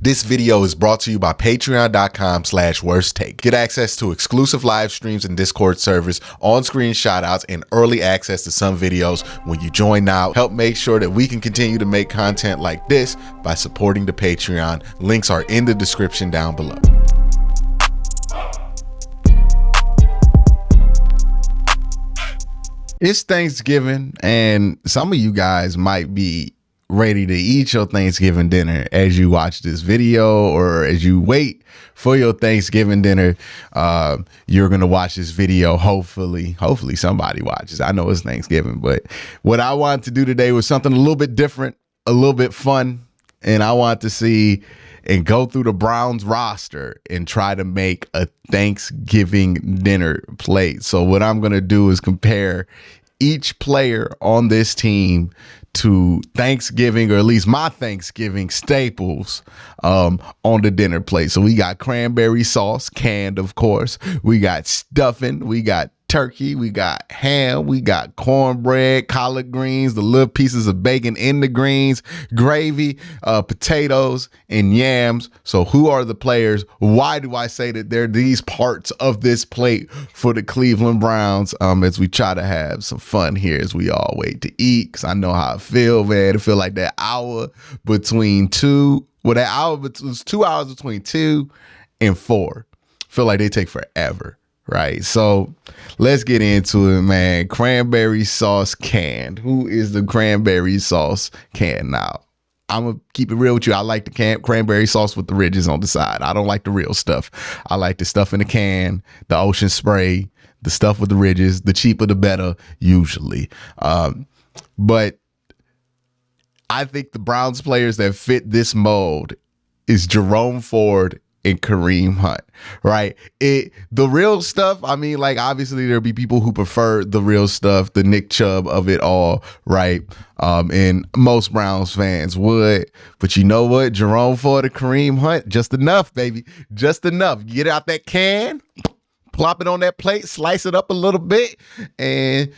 This video is brought to you by patreon.com/worsttake. Get access to exclusive live streams and Discord servers, on-screen shoutouts, and early access to some videos when you join now. Help make sure that we can continue to make content like this by supporting the Patreon. Links are in the description down below. It's Thanksgiving, and some of you guys might be ready to eat your Thanksgiving dinner as you watch this video, or as you wait for your Thanksgiving dinner. You're gonna watch this video. Hopefully somebody watches. I know it's Thanksgiving, but what I wanted to do today was something a little bit different, a little bit fun, and I want to see and go through the Browns roster and try to make a Thanksgiving dinner plate. So what I'm going to do is compare each player on this team to Thanksgiving, or at least my Thanksgiving staples on the dinner plate. So we got cranberry sauce, canned, of course. We got stuffing. We got turkey, we got ham, we got cornbread, collard greens, the little pieces of bacon in the greens, gravy, potatoes, and yams. So who are the players? Why do I say that they're these parts of this plate for the Cleveland Browns, as we try to have some fun here as we all wait to eat? Because I know how I feel, man. I feel like that hour between two, well, that hour, it was 2 hours between 2 and 4. Feel like they take forever. Right, so let's get into it, man. Cranberry sauce canned. Who is the cranberry sauce can? Now, I'm gonna keep it real with you. I like the cranberry sauce with the ridges on the side. I don't like the real stuff. I like the stuff in the can, the ocean spray, the stuff with the ridges. The cheaper, the better, usually. But I think the Browns players that fit this mold is Jerome Ford and Kareem Hunt, right? The real stuff, I mean, like, obviously there'll be people who prefer the real stuff, the Nick Chubb of it all, right? And most Browns fans would, but you know what? Jerome Ford and Kareem Hunt, just enough, baby, just enough. Get out that can, plop it on that plate, slice it up a little bit, and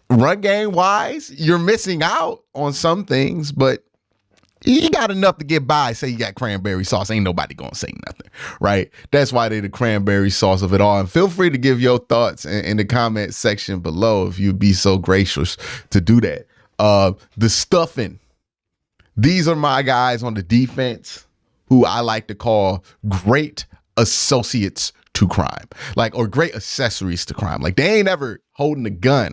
run game wise, you're missing out on some things, but you got enough to get by. Say you got cranberry sauce, ain't nobody gonna say nothing, right? That's why they the cranberry sauce of it all. And feel free to give your thoughts in the comment section below if you'd be so gracious to do that. The stuffing. These are my guys on the defense who I like to call great associates to crime, like, or great accessories to crime. Like, they ain't ever holding a gun.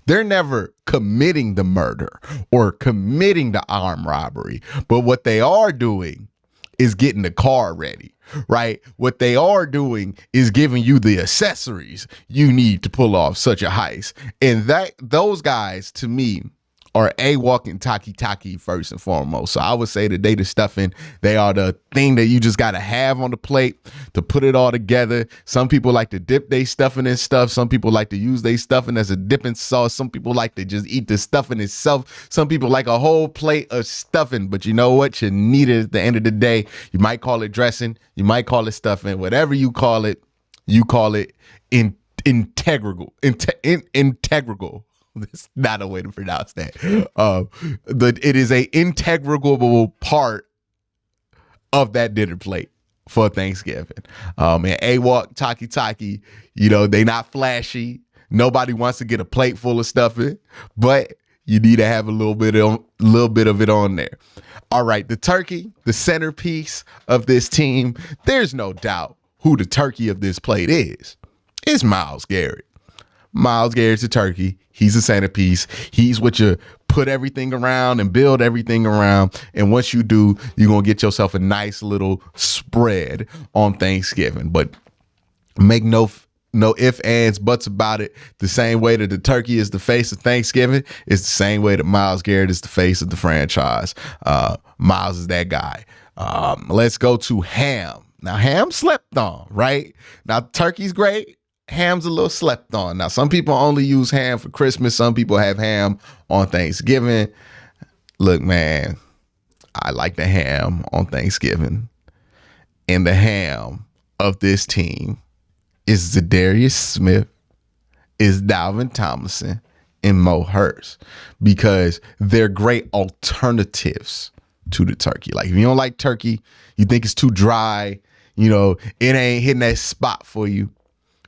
They're never committing the murder or committing the armed robbery. But what they are doing is getting the car ready, right? What they are doing is giving you the accessories you need to pull off such a heist. And those guys, to me, are AWOC and Taki first and foremost. So I would say that they the stuffing. They are the thing that you just got to have on the plate to put it all together. Some people like to dip they stuffing in stuff. Some people like to use they stuffing as a dipping sauce. Some people like to just eat the stuffing itself. Some people like a whole plate of stuffing. But you know what? You need it at the end of the day. You might call it dressing. You might call it stuffing. Whatever you call it integral. Integral. That's not a way to pronounce that. It is a integral part of that dinner plate for Thanksgiving. And AWOC, Taki, you know, they not flashy. Nobody wants to get a plate full of stuffing, but you need to have a little bit of it on there. All right, the turkey, the centerpiece of this team. There's no doubt who the turkey of this plate is. It's Myles Garrett. Myles Garrett's a turkey. He's a centerpiece. He's what you put everything around and build everything around. And once you do, you're going to get yourself a nice little spread on Thanksgiving. But make no ifs, ands, buts about it. The same way that the turkey is the face of Thanksgiving, it's the same way that Myles Garrett is the face of the franchise. Myles is that guy. Let's go to ham. Now, ham slept on, right? Now, turkey's great. Ham's a little slept on. Now, some people only use ham for Christmas. Some people have ham on Thanksgiving. Look, man, I like the ham on Thanksgiving. And the ham of this team is Zadarius Smith, is Dalvin Tomlinson, and Mo Hurst, because they're great alternatives to the turkey. Like if you don't like turkey, you think it's too dry, it ain't hitting that spot for you,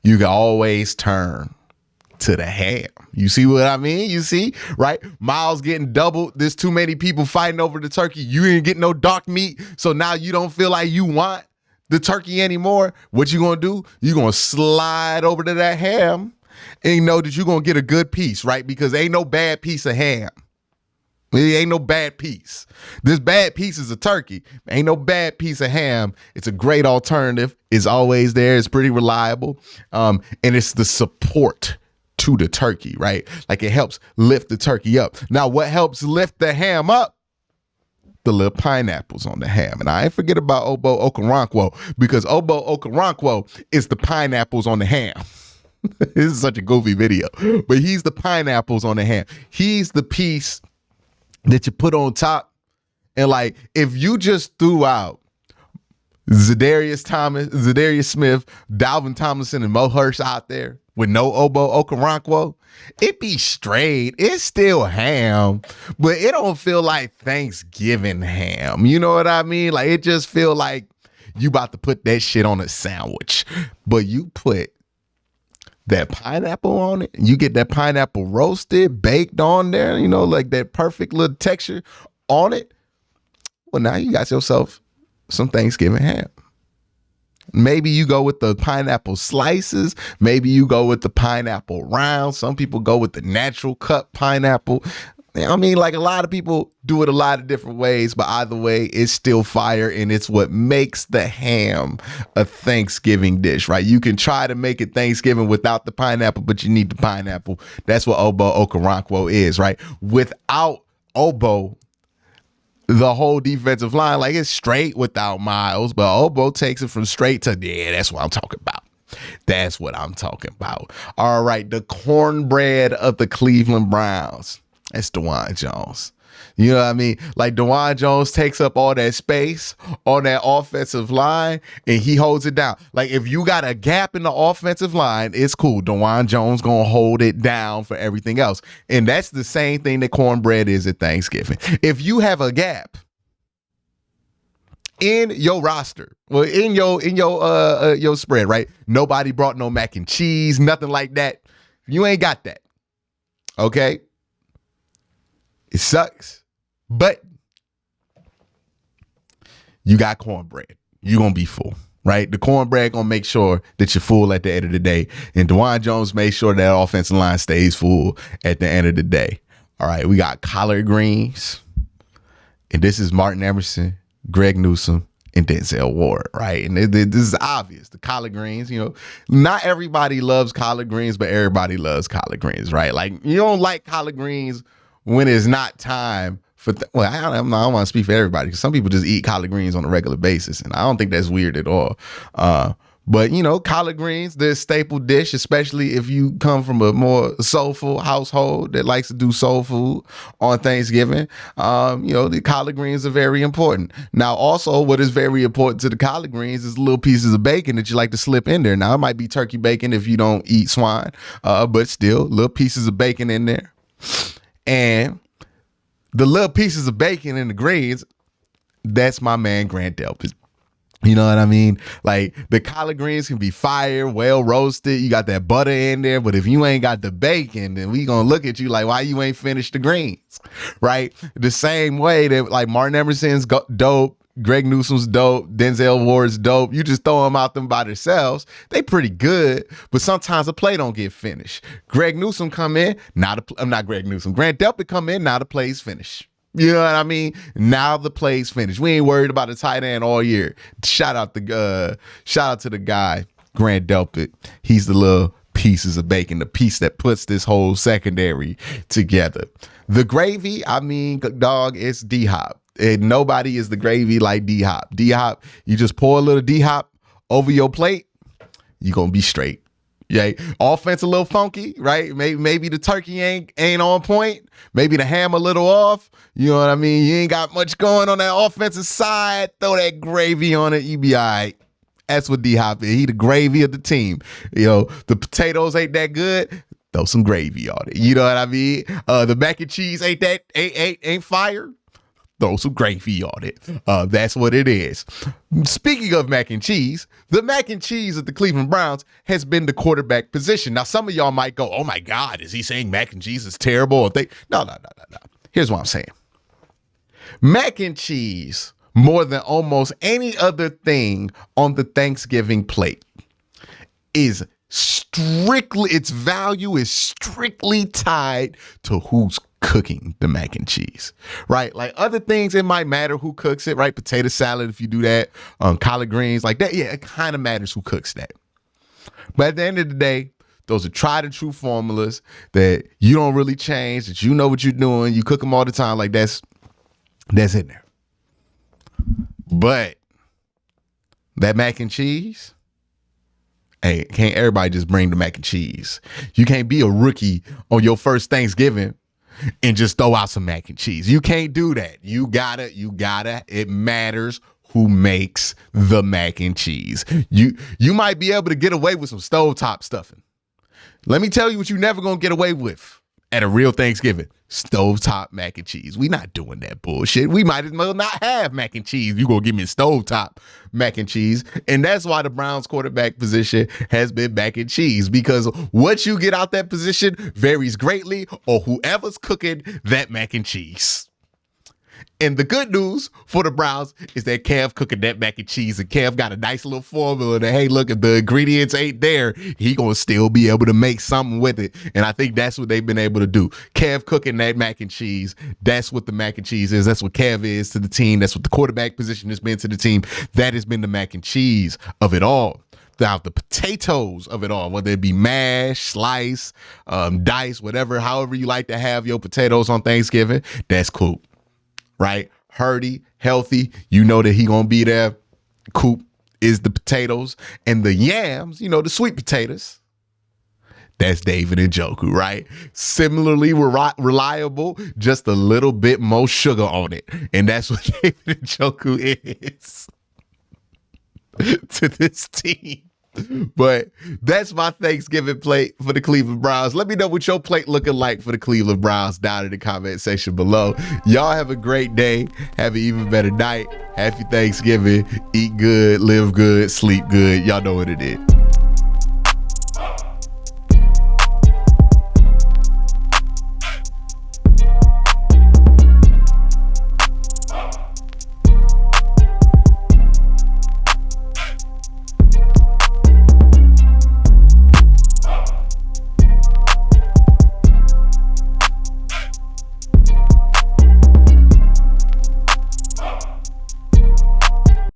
you can always turn to the ham. You see what I mean? You see, right? Miles getting doubled. There's too many people fighting over the turkey. You ain't getting no dark meat. So now you don't feel like you want the turkey anymore. What you gonna do? You gonna slide over to that ham and you know that you're gonna get a good piece, right? Because ain't no bad piece of ham. It ain't no bad piece. This bad piece is a turkey. Ain't no bad piece of ham. It's a great alternative. It's always there. It's pretty reliable. And it's the support to the turkey, right? Like it helps lift the turkey up. Now, what helps lift the ham up? The little pineapples on the ham. And I ain't forget about Obo Okoronkwo, because Obo Okoronkwo is the pineapples on the ham. This is such a goofy video, but he's the pineapples on the ham. He's the piece that you put on top. And like, if you just threw out Zadarius Smith, Dalvin Tomlinson, and Mo Hurst out there with no Obo Okoronkwo, it be straight. It's still ham, but it don't feel like Thanksgiving ham. You know what I mean? Like it just feel like you about to put that shit on a sandwich, but you put that pineapple on it. You get that pineapple roasted, baked on there, like that perfect little texture on it. Well, now you got yourself some Thanksgiving ham. Maybe you go with the pineapple slices. Maybe you go with the pineapple round. Some people go with the natural cut pineapple. I mean, like a lot of people do it a lot of different ways, but either way, it's still fire, and it's what makes the ham a Thanksgiving dish, right? You can try to make it Thanksgiving without the pineapple, but you need the pineapple. That's what Obo Okoronkwo is, right? Without Obo, the whole defensive line, like it's straight without Miles, but Obo takes it from straight to, yeah, that's what I'm talking about. That's what I'm talking about. All right, the cornbread of the Cleveland Browns. That's DeJuan Jones. You know what I mean? Like DeJuan Jones takes up all that space on that offensive line and he holds it down. Like if you got a gap in the offensive line, it's cool. DeJuan Jones gonna hold it down for everything else. And that's the same thing that cornbread is at Thanksgiving. If you have a gap in your roster, well, in your spread, right? Nobody brought no mac and cheese, nothing like that. You ain't got that. Okay? It sucks, but you got cornbread. You're going to be full, right? The cornbread going to make sure that you're full at the end of the day. And DeJuan Jones made sure that offensive line stays full at the end of the day. All right, we got collard greens. And this is Martin Emerson, Greg Newsome, and Denzel Ward, right? And this is obvious. The collard greens, not everybody loves collard greens, but everybody loves collard greens, right? Like you don't like collard greens when it's not time for, I don't want to speak for everybody because some people just eat collard greens on a regular basis. And I don't think that's weird at all. But collard greens, they're a staple dish, especially if you come from a more soulful household that likes to do soul food on Thanksgiving. The collard greens are very important. Now, also what is very important to the collard greens is little pieces of bacon that you like to slip in there. Now, it might be turkey bacon if you don't eat swine, but still little pieces of bacon in there. And the little pieces of bacon in the greens, that's my man Grant Delpit. You know what I mean? Like the collard greens can be fire, well roasted. You got that butter in there, but if you ain't got the bacon, then we gonna look at you like, why you ain't finished the greens, right? The same way that like Martin Emerson's dope, Greg Newsome's dope, Denzel Ward's dope. You just throw them out them by themselves. They pretty good, but sometimes a play don't get finished. Greg Newsome come in, I'm not Greg Newsome. Grant Delpit come in, now the play's finished. You know what I mean? Now the play's finished. We ain't worried about the tight end all year. Shout out to the guy, Grant Delpit. He's the little pieces of bacon, the piece that puts this whole secondary together. The gravy, I mean, dog, it's D-Hop. And nobody is the gravy like D-Hop. D-Hop, you just pour a little D-Hop over your plate, you're going to be straight. Yeah, offense a little funky, right? Maybe the turkey ain't on point. Maybe the ham a little off. You know what I mean? You ain't got much going on that offensive side. Throw that gravy on it, you be all right. That's what D-Hop is. He the gravy of the team. The potatoes ain't that good. Throw some gravy on it. You know what I mean? The mac and cheese ain't fire. throw some gravy on it. That's what it is. Speaking of mac and cheese, the mac and cheese of the Cleveland Browns has been the quarterback position. Now, some of y'all might go, oh my God, is he saying mac and cheese is terrible? No. Here's what I'm saying. Mac and cheese, more than almost any other thing on the Thanksgiving plate, is strictly, its value is strictly tied to who's cooking the mac and cheese, right? Like other things, it might matter who cooks it, right? Potato salad, if you do that, collard greens, like that. Yeah, it kind of matters who cooks that. But at the end of the day, those are tried and true formulas that you don't really change, that you know what you're doing. You cook them all the time. Like that's in there. But that mac and cheese, hey, can't everybody just bring the mac and cheese? You can't be a rookie on your first Thanksgiving and just throw out some mac and cheese. You can't do that. You gotta, it matters who makes the mac and cheese. You might be able to get away with some stovetop stuffing. Let me tell you what you're never gonna get away with at a real Thanksgiving. Stovetop mac and cheese. We not doing that bullshit. We might as well not have mac and cheese. You gonna give me stovetop mac and cheese. And that's why the Browns quarterback position has been mac and cheese, because what you get out that position varies greatly on whoever's cooking that mac and cheese. And the good news for the Browns is that Kev cooking that mac and cheese, and Kev got a nice little formula that, hey, look, if the ingredients ain't there, he gonna still be able to make something with it. And I think that's what they've been able to do. Kev cooking that mac and cheese, that's what the mac and cheese is. That's what Kev is to the team. That's what the quarterback position has been to the team. That has been the mac and cheese of it all. Now, the potatoes of it all, whether it be mash, slice, dice, whatever, however you like to have your potatoes on Thanksgiving, that's cool. Right? Hearty, healthy. You know that he gonna be there. Coop is the potatoes, and the yams, you know, the sweet potatoes. That's David and Joku, right? Similarly reliable, just a little bit more sugar on it. And that's what David and Joku is to this team. But that's my Thanksgiving plate for the Cleveland Browns. Let me know what your plate looking like for the Cleveland Browns down in the comment section below. Y'all have a great day. Have an even better night. Happy Thanksgiving. Eat good, live good, sleep good. Y'all know what it is.